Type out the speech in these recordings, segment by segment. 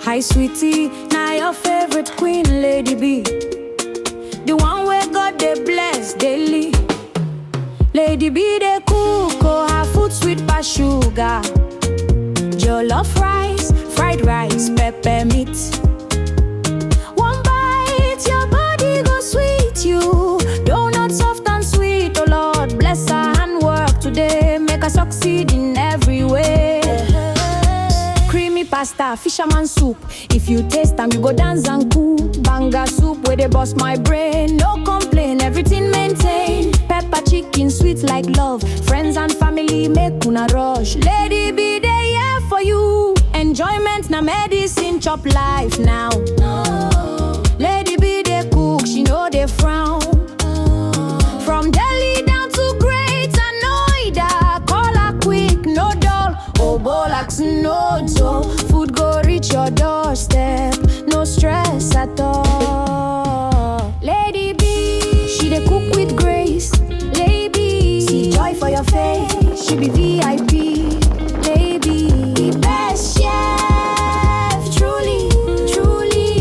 Hi sweetie, now your favorite queen, Lady B. The one where God they bless daily. Lady B they cook, oh, her food sweet pass sugar. Jollof rice, fried rice, pepper meat. One bite, your body go sweet you. Donut soft and sweet, oh Lord, bless her handwork today. Make her succeed in every way. Creamy pasta, fisherman soup. If you taste them, you go dance and cool. Banga soup where they bust my brain. No complain, everything maintain. Pepper chicken, sweet like love. Friends and family make una rush. Lady B, they here for you. Enjoyment na medicine, chop life now. Lady B, they cook, she know they frown. From Delhi down to Greater Noida, call her quick, no dull. Oh, Bolax, no dough. Food go reach your doorstep, no stress at all. Lady B, she dey cook with grace. Lady, see joy for your face. She be VIP. Lady, the best chef, truly, truly.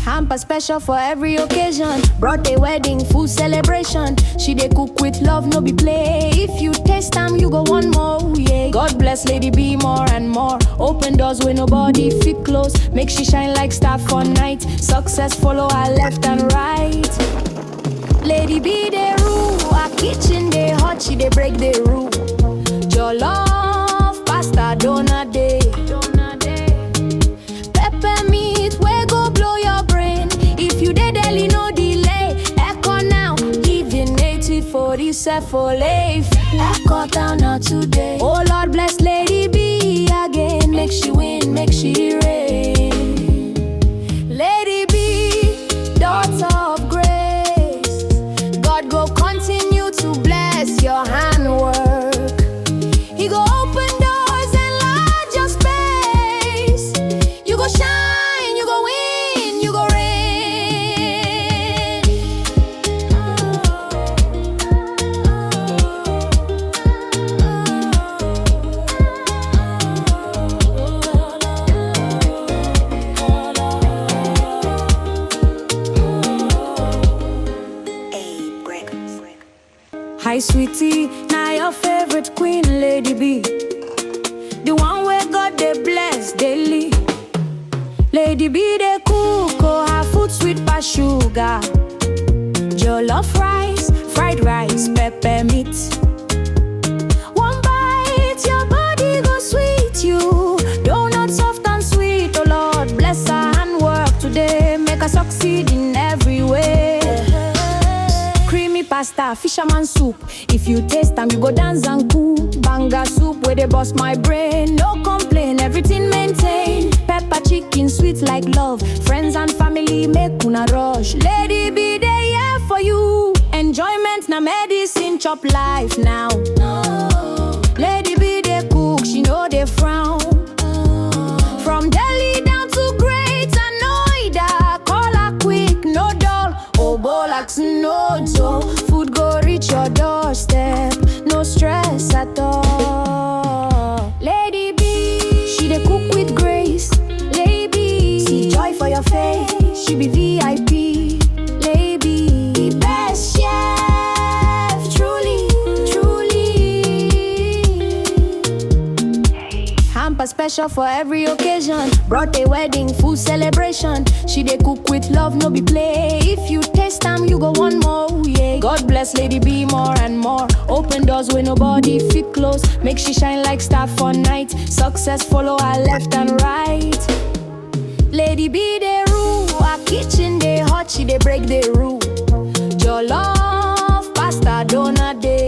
Hamper special for every occasion. Birthday, wedding, food celebration. She dey cook with love, no be play. If you taste them, you go one more, yeah. God bless Lady B more and more. Open doors where nobody fit close. Make she shine like star for night. Success follow her left and right. Lady B they rule, her kitchen they hot, she they break the rule. Jollof, pasta, donut day. Pepper meat, we go blow your brain. If you dey Delhi, no delay. Echo now, living native for this for life. Echo town now today. Oh Lord bless Lady B again. Make she win, make she reign. Lady B, daughter of grace. God go continue to bless your handwork. He go open doors and enlarge your space. You go shine, you go win, you go reign. Hi sweetie, now your favorite queen, Lady B. The one where God they bless daily. Lady B they cook, oh, her food sweet pass sugar. Jollof rice, fried rice, pepper meat. One bite, your body go sweet you. Donut soft and sweet, oh Lord, bless her handwork today. Make her succeed in every way. Creamy pasta, fisherman soup. If you taste them, you go dance and cool. Banga soup where they bust my brain. No complain, everything maintain. Pepper chicken, sweet like love. Friends and family make una rush. Lady B, they here for you. Enjoyment na medicine, chop life now. Lady B, they cook, she know they frown. From Delhi down to Greater Noida, call her quick, no dull. Oh, Bolax, no dough. Food go reach your doorstep, no stress at all. Lady B, she dey cook with grace. Lady, see joy for your face. She be VIP. Lady, the best chef, truly, truly. Hamper special for every occasion. Birthday, wedding, food celebration. She dey cook with love, no be play. If you taste them, you go one more, yeah. God bless Lady B more and more. Open doors where nobody fit close. Make she shine like star for night. Success follow her left and right. Lady B they rule, her kitchen they hot, she they break the rule. Jollof, pasta, donut day.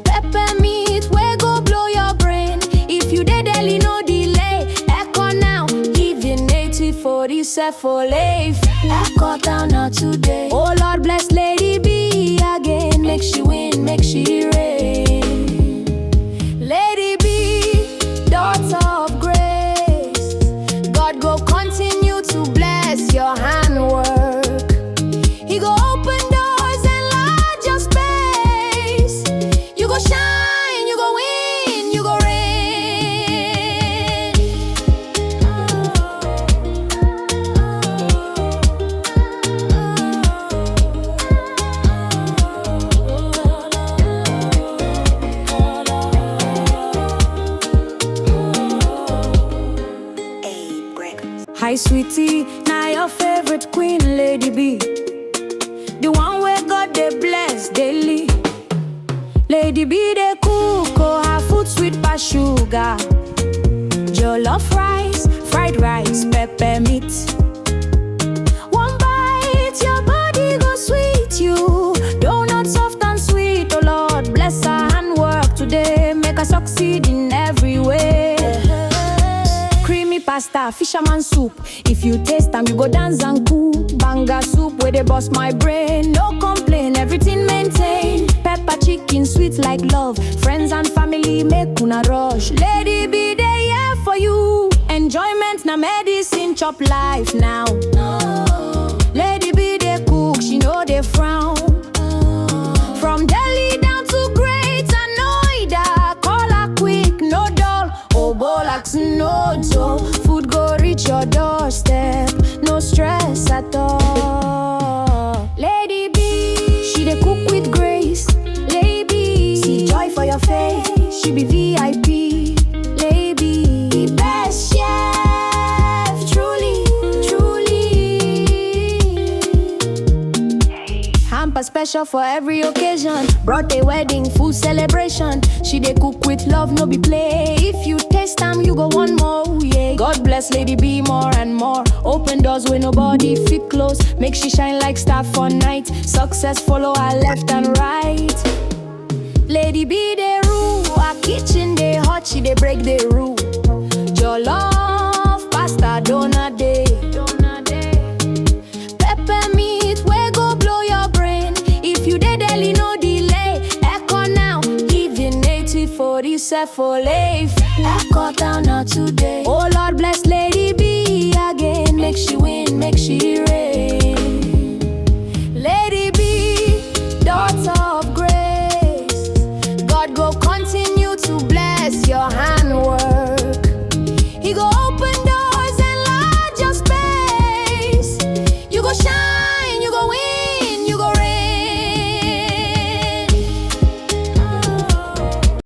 Pepper meat, we go blow your brain. If you dey Delhi, no delay. Echo now, living native for this for life. Echo town now today. Oh Lord bless Lady B again. Make she win, make she reign. Lady B, daughter of grace. God go continue to bless your handwork. He go open doors and enlarge your space. You go shine, you go win, you go reign. sweetie, now your favorite queen, Lady B. The one where God they bless daily. Lady B they cook, oh, her food sweet pass sugar. Jollof rice, fried rice, pepper meat. One bite, your body go sweet you. Donut soft and sweet, oh Lord, bless her handwork today. Make her succeed in every way. Creamy pasta, fisherman soup. If you taste them, you go dance and cool. Banga soup where they bust my brain. No complain, everything maintain. Pepper chicken, sweet like love. Friends and family make una rush. Lady B, they here for you. Enjoyment na medicine, chop life now. Lady B, they cook, she know they frown. From Delhi down to Greater Noida, call her quick, no dull. Obolax, no dull. Food go reach your doorstep, no stress at all. Lady B, she dey cook with grace. Lady, see joy for your face. She be VIP. Lady, best chef, truly, truly. Hamper special for every occasion. Birthday, wedding, food celebration. She dey cook with love, no be play. If you taste them, you go one more, yeah. God bless Lady B more and more. Open doors where nobody fit close. Make she shine like star for night. Success follow her left and right. Lady B they rule, her kitchen they hot, she they break the rule. Jollof, pasta, donut day. Pepper meat, we go blow your brain. If you dey deli, no delay. Echo now, even 80-40 for life. Echo down now today. Oh Lord bless Lady B again. Make she win, make she reign.